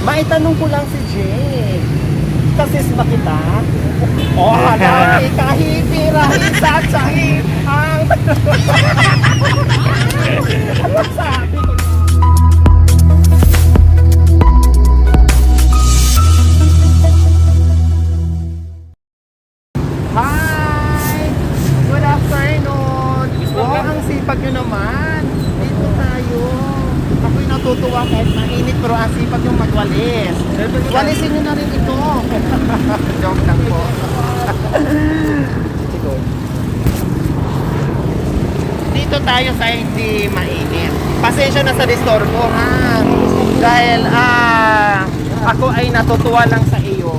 Maitanong ko lang si Jay. Kasis ba kita? Dami kahipirahin sa tsahin ang... Ano sabi ko? Hi! Good afternoon! Wow, ang sipag nyo naman. Dito tayo. Ako'y natutuwa kahit mainit pero ang sipag yung magwalis. Walisin nyo na rin ito. Joke lang po. Dito tayo sa hindi mainit. Pasensya na sa disturbo ha. Dahil ako ay natutuwa lang sa iyo.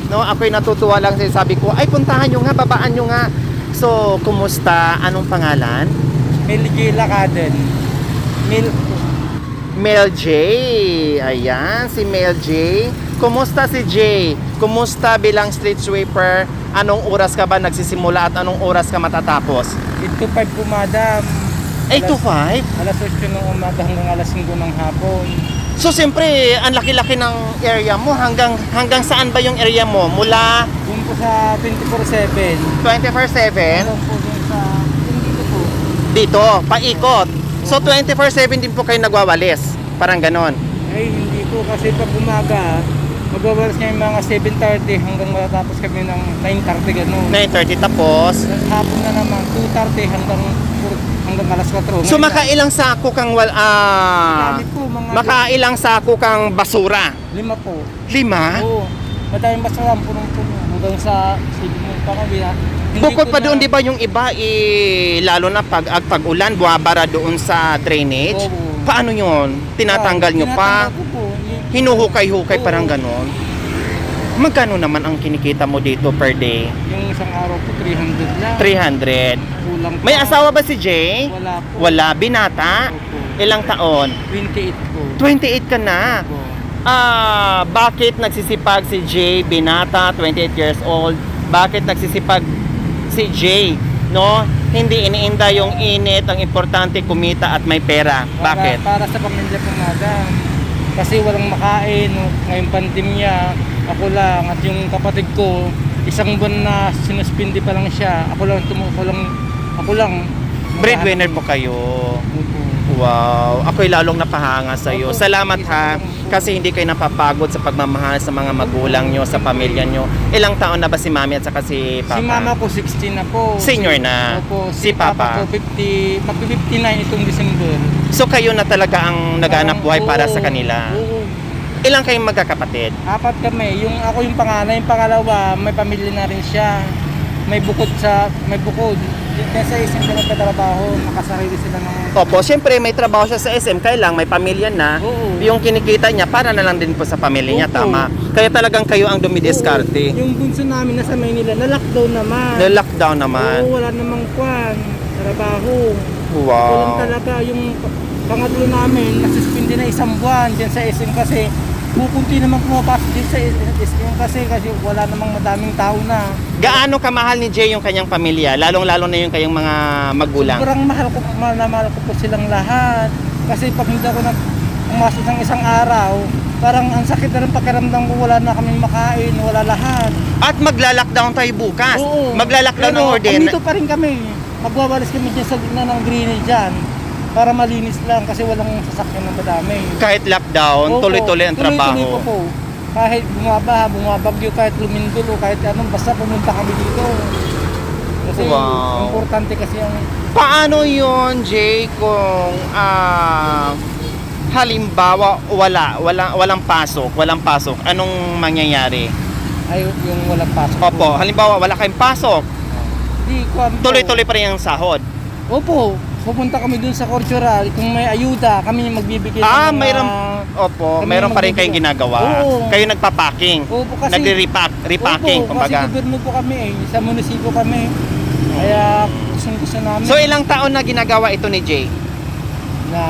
No, ako ay natutuwa lang sa sabi ko, ay puntahan nyo nga, babaan nyo nga. So, kumusta? Anong pangalan? Mel J. Lacaden. Mel J. Ayan, si Mel J. Kumusta si J? Kumusta bilang street sweeper? Anong oras ka ba nagsisimula at anong oras ka matatapos? 8 to 5 po, madam. 8 to 5? Alas 8 ng umaga hanggang alas 5 ng hapon. So, siyempre, ang laki-laki ng area mo. Hanggang saan ba yung area mo? Mula Doon po sa 24/7. 24/7? Hanggang po doon sa... Dito po. Dito, paikot. So, 24/7 din po kayo nagwawalis. Parang ganon. Ay, hindi po. Kasi pag umaga, magwawalas niya yung mga 7:30 hanggang matatapos kami ng 9:30 gano'n. 9:30 tapos. Hapon na naman, 2:30 hanggang alas 4. So, makailang sako kang Dami po, mga... makailang sako kang basura? 5 po. 5? Oo. Madaming basura, punong-puno. Hanggang sa Sigmund pa kami. Bukod pa doon, di ba yung iba, lalo na pag-ulan, buwabara doon sa drainage? Oo. Paano yun? Tinatanggal nyo pa? Tinatanggal ko po. Hinuhukay-hukay, Oo. parang ganon? Magkano naman ang kinikita mo dito per day? Yung isang araw po, 300 lang. 300. Kulang pa. May asawa ba si Jay? Wala po. Wala. Binata? Opo. Ilang taon? 28 po. 28 ka na. Opo. Bakit nagsisipag si Jay, binata, 28 years old? Bakit nagsisipag si Jay? No? Hindi iniinda yung init, ang importante kumita at may pera. Bakit? Para sa pamilya po, madam. Kasi walang makain, no? Ngayong pandemya, ako lang at yung kapatid ko, isang buwan na sinuspindi pa lang siya. Ako lang. Breadwinner po kayo. Opo. Wow, ako'y lalong napahanga sa iyo. Salamat ha, kasi hindi kayo napapagod sa pagmamahal sa mga magulang nyo, sa pamilya nyo. Ilang taon na ba si Mami at saka si Papa? Si mama ko 16 na po. Senior na. Opo, Si Papa? ko 59 itong December. So kayo na talaga ang naghanap buhay para sa Oo, kanila. oo. Ilang kayong magkakapatid? 4 kami. Ako yung panganay, yung pangalawa, may pamilya na rin siya. May bukod. Sa isang sila nagtatrabaho, nakasarili sila ng... Opo, siyempre may trabaho siya sa SM, kailang may pamilya na. Oo. Yung kinikita niya para na lang din po sa pamilya niya, Oo. tama. Kaya talagang kayo ang dumidiskarte. Yung bunso namin nasa Maynila, na-lockdown naman. Na-lockdown naman. Oo, wala namang trabaho. Walang Wow. talaga. Yung pangatlo namin, nasuspindi na 1 buwan dyan sa SM kasi pupunti naman pumapasok din sa SM kasi wala namang madaming tao na. Gaano kamahal ni Jay yung kanyang pamilya? Lalong-lalo na yung kanyang mga magulang. Sobrang mahal ko po silang lahat. Kasi pag hindi ako pumasok ng isang araw, parang ang sakit na rin pakiramdam ko, wala na kaming makain, wala lahat. At magla-lockdown tayo bukas. Oo. Magla-lockdown ng Pero order. andito pa rin kami. Magwawalis kami dyan sa gitna ng drainage dyan. Para malinis lang kasi walang sasakyan ng madami. Kahit lockdown, Opo, tuloy-tuloy ang tuloy-tuloy trabaho. po. Kahit bumabagyo, kahit lumindol, kahit anong, basta pumunta kami dito. Kasi Wow. importante kasi yung... Paano yun, Jay, kung halimbawa walang pasok, anong mangyayari? Ay, yung walang pasok. Opo, halimbawa wala kayong pasok, Di ko tuloy-tuloy pa rin ang sahod. Opo, pupunta kami dun sa cultural. Kung may ayuda, kami yung magbibigay. ng mga- Opo, Kami mayroon pa rin kayong magbibigay. ginagawa. Oo. Kayo nagpa-packing. Opo, kasi... Repacking, Opo, kumbaga. kasi gobyerno po kami sa munisipyo kami. Kaya gusto namin So ilang taon na ginagawa ito ni Jay? na...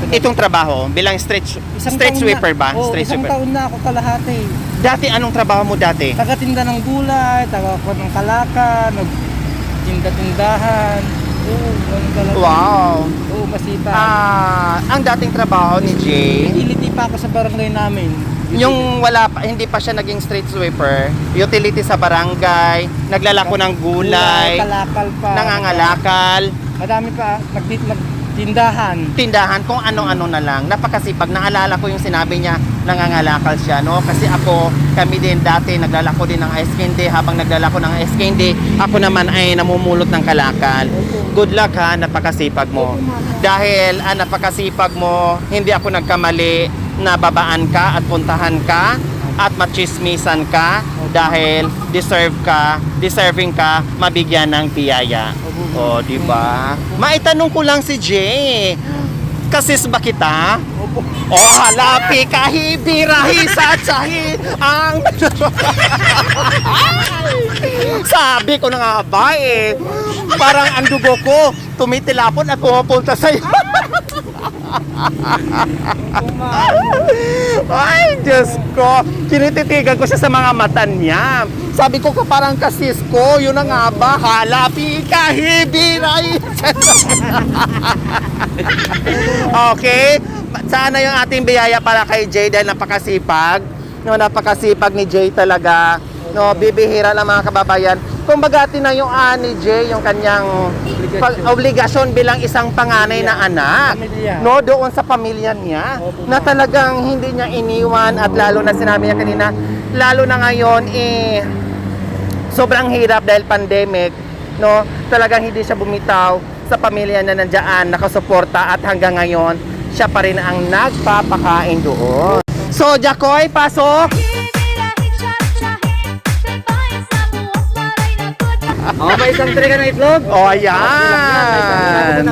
Itong trabaho bilang street sweeper ba? Street isang sweeper. taon na ako kalahati. Dati anong trabaho mo dati? Tagatinda ng gulay, taga-kuha ng kalaka, nagtinda-tindahan. Oo, ganun talaga. Wow. Oo, masipag. Ang dating trabaho ni Jay, Utility pa ako sa barangay namin. Yung wala pa, hindi pa siya naging street sweeper, utility sa barangay, naglalako ng gulay, kalakal pa. nangangalakal, Madami pa, nagtindahan. tindahan, kung ano-ano na lang. Napakasipag. Naalala ko yung sinabi niya, nangangalakal siya, no? Kasi kami din dati, naglalako din ng ice candy. Habang naglalako ng ice candy, ako naman ay namumulot ng kalakal. Good luck ha, napakasipag mo. Dahil napakasipag mo, hindi ako nagkamali na babaan ka at puntahan ka at machismisan ka dahil deserving ka mabigyan ng biyaya. O, di ba? Maitanong ko lang si Jay. Kasis ba kita? Opo. Oh, halapi kahibi rahisa tsahi ang sabi ko na nga ba eh. Parang ang dugo ko tumitilapon at pumapunta sa'yo. Ay, Diyos ko. Tinititigan ko siya sa mga mata niya. Sabi ko parang kasis ko. Yun na nga ba? Halapi kahibi rahisa. Okay? Sana yung ating biyaya para kay Jay dahil napakasipag. No, napakasipag ni Jay talaga. No, bibihira lang mga kababayan. Kumbaga na yung ni Jay, yung kanyang obligasyon bilang isang panganay na anak. Pamilya. No, doon sa pamilya niya. Na talagang hindi niya iniwan at lalo na sinabi niya kanina, lalo na ngayon sobrang hirap dahil pandemic, no? Talagang hindi siya bumitaw sa pamilya na nandiyan, nakasuporta at hanggang ngayon siya pa rin ang nagpapakain doon. So, Jacoy, pasok! May isang tray ka ng itlog? Oh, ayan!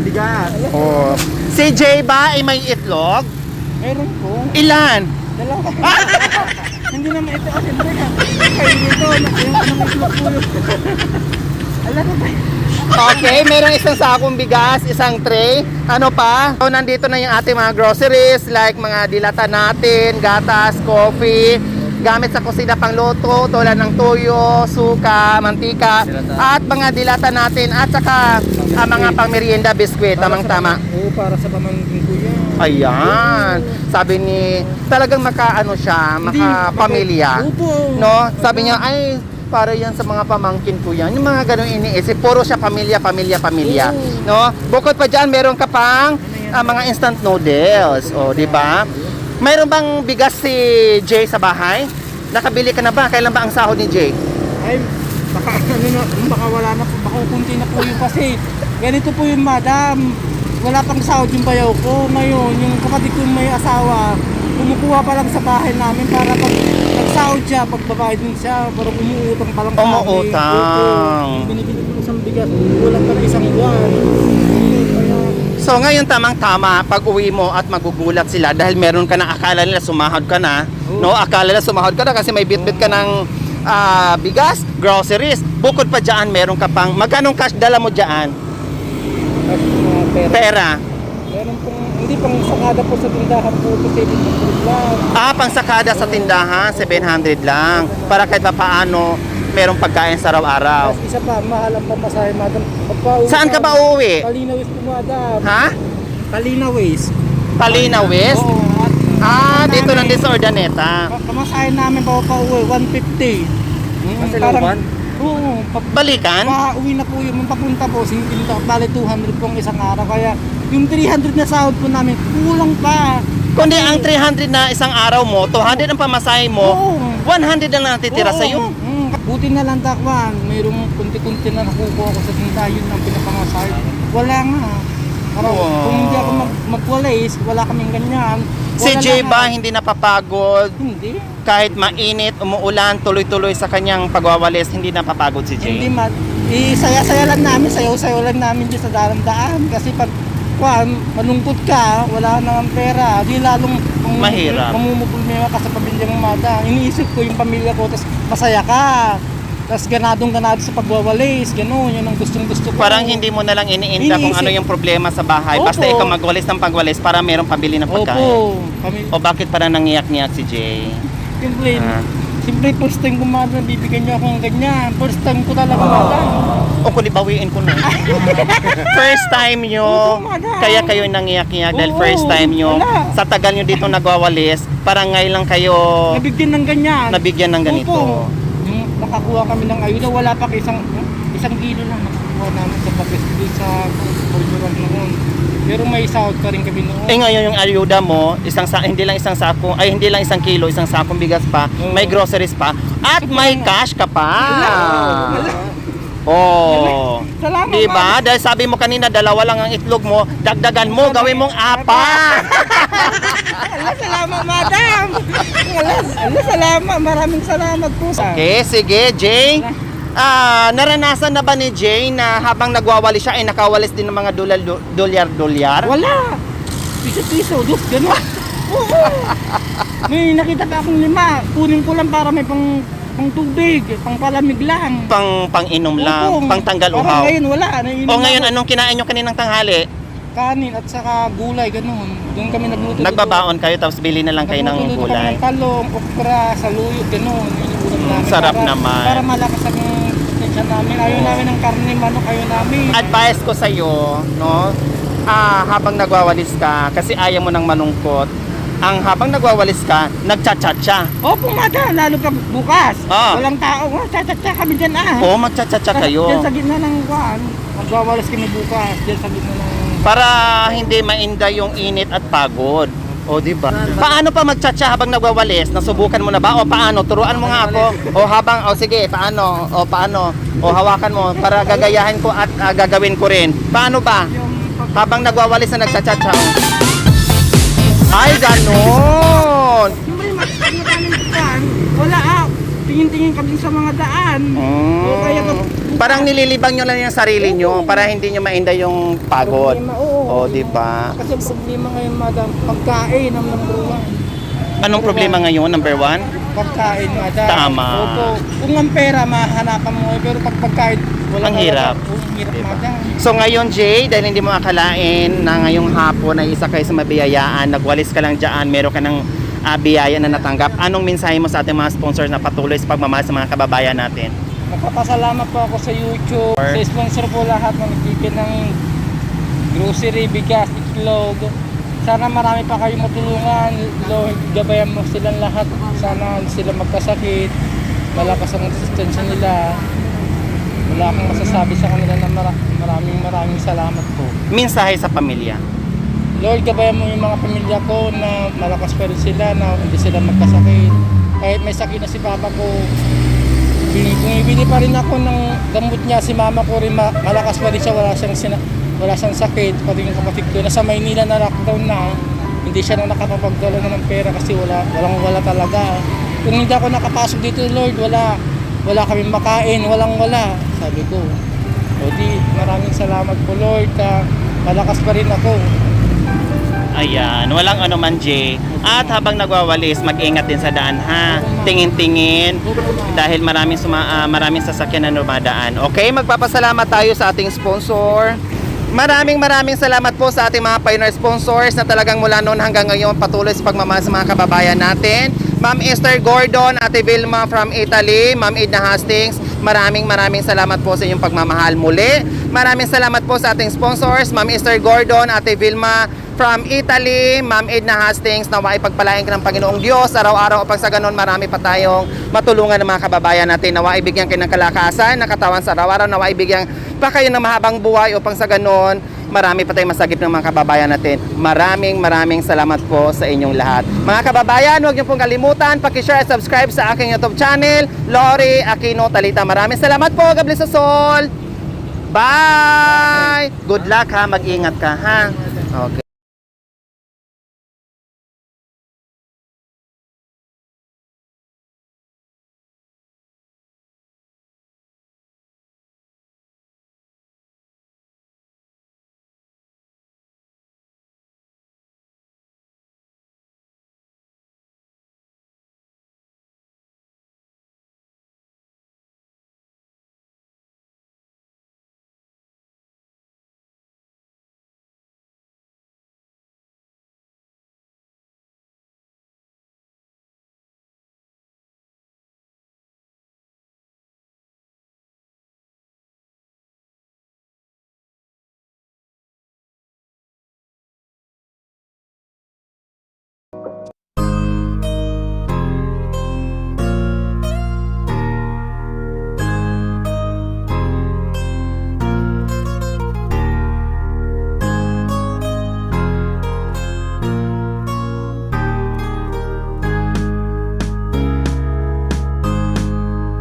Oh. Si Jay ba ay may itlog? Meron po. Ilan? Dalawa. Hindi naman ito. Siyempre ka. Kayo dito. Yung itlog po yun. Alam mo ba? Okay, meron isang sakong bigas, isang tray. Ano pa? So, nandito na yung ating mga groceries like mga dilata natin, gatas, coffee, gamit sa kusina pang luto, tulad ng toyo, suka, mantika, at mga dilata natin at saka mga pangmerienda, biskwit, tamang-tama. Oo, para sa pamangkin ko yan. Ayan. Sabi ni, talagang siya, makapamilya. Opo. No? Sabi niya, ay, para yan sa mga pamangkin ko yan. Yung mga ganun iniisip, puro siya pamilya. No? Bukod pa dyan, meron ka pang mga instant noodles. O, di ba? Mayroon bang bigas si Jay sa bahay? Nakabili ka na ba? Kailan ba ang sahod ni Jay? Ay, baka wala na po, baka kunti na po yun kasi ganito po yung madam. Wala pang sahod yung bayaw ko. Ngayon, yung kapatid ko may asawa, kumukuha pa lang sa bahay namin para pag nagsahod siya, pagbabayad din siya, parang umuutang pa lang Umuutang. Yung binibili ko isang bigas, wala pa na isang buwan. Kaya, So ngayon tamang-tama pag uwi mo at magugulat sila dahil meron ka na akala nila sumahod ka na. No, akala nila sumahod ka na kasi may bitbit ka ng bigas, groceries. Bukod pa diyan meron ka pang magkanong cash dala mo diyan? Pera. meron pong, hindi pang sakada po sa tindahan po, ito 700 lang. Pang sakada sa tindahan 700 lang para kahit paano merong pagkain sa araw-araw. Tapos isa pa, mahal ang pamasahe, madam. Pagpa-uwi Saan ka ba uuwi? Palina West po, madam. Ha? Palina West. Palina West? Oo. Dito lang din sa Ordaneta. Pamasahe namin pa-uwi, 150. Kasi Parang, oo. Balikan? Uwi na po yun. Papunta po, bali 200 po ang isang araw. Kaya yung 300 na sahod po namin, kulang pa. Kundi ang 300 na isang araw mo, 200 ang pamasahe mo, 100 na natitira Oo. sa'yo. Buti na lang takwan, mayroong kunti-kunti na nakukuha ko sa tindahan, yun ang pinapamasahe. Wala nga. Parang, Wow. kung hindi ako magwalis, wala kaming ganyan. Si Wala Jay lang. ba hindi napapagod? Hindi. Kahit mainit, umuulan, tuloy-tuloy sa kanyang pagwawalis, hindi napapagod si Hindi Jay? saya-saya lang namin, sayaw-sayaw lang namin dyan sa daram-daan. Kasi pag malungkot ka, wala nang pera, di lalong Mahirap. mamumulmema ka sa pamilya mong mata. Iniisip ko yung pamilya ko, tapos masaya ka. Tapos ganadong-ganado sa pagwawalis, gano'n, yun ang gustong-gusto ko. Parang hindi mo na lang iniinda kung ano yung problema sa bahay. Basta Opo. ikaw magwalis ng pagwalis para merong pambili ng pagkain. Opo. O bakit parang nangiyak-niyak si Jay? Siyempre, Siyempre, first time ko madam, bibigyan niyo ako ng ganyan. First time ko talaga madam. O kung ibawiin ko na. First time nyo, Oo, madam. kaya kayo nangiyak-ngiyak dahil Oo, first time nyo. wala. Sa tagal nyo dito nagwawalis, parang ngayon lang kayo Nabigyan ng ganyan. nabigyan ng ganito. Opo. Yung nakakuha kami ng ayuda, wala pa isang kilo lang nakakuha namin sa pag-stay sa kultural noon. Pero may sahod pa rin kami noon. Eh ngayon yung ayuda mo, hindi lang isang sako, ay hindi lang isang kilo, isang sakong bigas pa, Oo. may groceries pa, at may cash ka pa. Oh. Salamat, Diba? Dahil sabi mo kanina, dalawa lang ang itlog mo, dagdagan mo, gawin mong apat. Ala, salamat, madam! Ala, salamat. Maraming salamat po. Okay, sige, Jay. Naranasan na ba ni Jay na habang nagwawali siya ay nakawalis din ng mga dolyar-dolyar? Wala! Piso-piso, dos, gano'n. Oo! May nakita pa akong 5. Kunin ko lang para may pang tubig, pang palamig lang. Pang-inom lang, Opo. pang-tanggal Parang uhaw. ngayon, wala. Naiinom O ngayon, ako. anong kinain nyo kaninang tanghali? Kanin at saka gulay, gano'n. Doon kami nagluto. Nagbabaon kayo tapos bili na lang kayo ng Nagluto kami gulay. ng talong, okra, saluyot, gano'n. Yun yung ulam namin. Sarap naman. Para malakas ang tensya namin. Ayaw namin ng karne, manok, ayaw namin. Advice ko sa iyo, no? Habang nagwawalis ka, kasi ayaw mo ng manungkot, habang nagwawalis ka, nagchat-chat Opo, madam, lalo pag bukas. Ah. Walang tao. Chat-chat kami dyan O magchat-chat kayo. Diyan sa gitna ng kuwan. Magwawalas kami bukas. Diyan sa gitna ng... Para hindi mainda yung init at pagod. O, di ba? Paano pa mag-chat siya habang nagwawalis? Nasubukan mo na ba? O paano? Turuan mo nga ako. Sige, paano? O hawakan mo para gagayahin ko at gagawin ko rin. Paano ba? Habang nagwawalis na nagchat-chat siya. Ay, ganon! Siyempre, mataming kuwan. Wala tingin-tingin kami sa mga daan. O kaya Parang nililibang nyo lang yung sarili nyo para hindi nyo mainda yung pagod. Problema, oo. O, di ba? Kasi problema ngayon, madam, pagkain ang number 1. Anong problema ngayon? Number 1? Pagkain, madam. Tama. Opo. Kung ang pera, mahanapan mo. Pero pag pagkain, wala Ang hirap. Ang hirap, Diba? madam. So ngayon, Jay, dahil hindi mo akalain na ngayong hapon ay isa kayo sa mabiyayaan, nagwalis ka lang dyan, meron ka ng biyaya na natanggap. Anong mensahe mo sa ating mga sponsors na patuloy sa pagmamahal sa mga kababayan natin? Nagpapasalamat po ako sa YouTube. Sa sponsor po lahat na nagbibigay ng grocery, bigas, itlog. Sana marami pa kayong matulungan. Lord, gabayan mo silang lahat. Sana sila magkasakit. Malakas ang resistensya nila. Wala akong masasabi sa kanila na maraming salamat po. Mensahe sa pamilya. Lord, gabayan mo yung mga pamilya ko na malakas pa rin sila, na hindi sila magkasakit. Kahit may sakit na si papa ko, bumibili pa rin ako ng gamot niya. Si mama ko rin, malakas pa rin siya, wala siyang sakit. Pati yung kapatid ko, nasa Maynila na lockdown na, hindi siya na nakapagdala na ng pera kasi wala talaga. Kung hindi ako nakapasok dito, Lord, wala kaming makain, wala. Sabi ko, o di, maraming salamat po, Lord, malakas pa rin ako. Ayan, walang ano man, Jay. At habang nagwawalis, mag-ingat din sa daan, ha? Tingin-tingin dahil maraming sasakyan na dumadaan. Okay, magpapasalamat tayo sa ating sponsor. Maraming salamat po sa ating mga pioneer sponsors na talagang mula noon hanggang ngayon patuloy sa pagmamahal sa mga kababayan natin. Ma'am Esther Gordon, Ate Vilma from Italy, Ma'am Edna Hastings, maraming salamat po sa inyong pagmamahal muli. Maraming salamat po sa ating sponsors, Ma'am Esther Gordon, Ate Vilma from Italy, Ma'am Edna Hastings, nawa ipagpalain ka ng Panginoong Diyos araw-araw upang sa ganun marami pa tayong matulungan ng mga kababayan natin. Nawa ibigyan kayo ng kalakasan, ng katawan sa araw-araw, nawa ibigyan pa kayo ng mahabang buhay upang sa ganun marami pa tayong masagip ng mga kababayan natin. Maraming salamat po sa inyong lahat. Mga kababayan, huwag niyo pong kalimutan, paki-share at subscribe sa aking YouTube channel, Lori Aquino Talita. Maraming salamat po. God bless us all. Bye! Good luck ha, mag-ingat ka ha. Okay.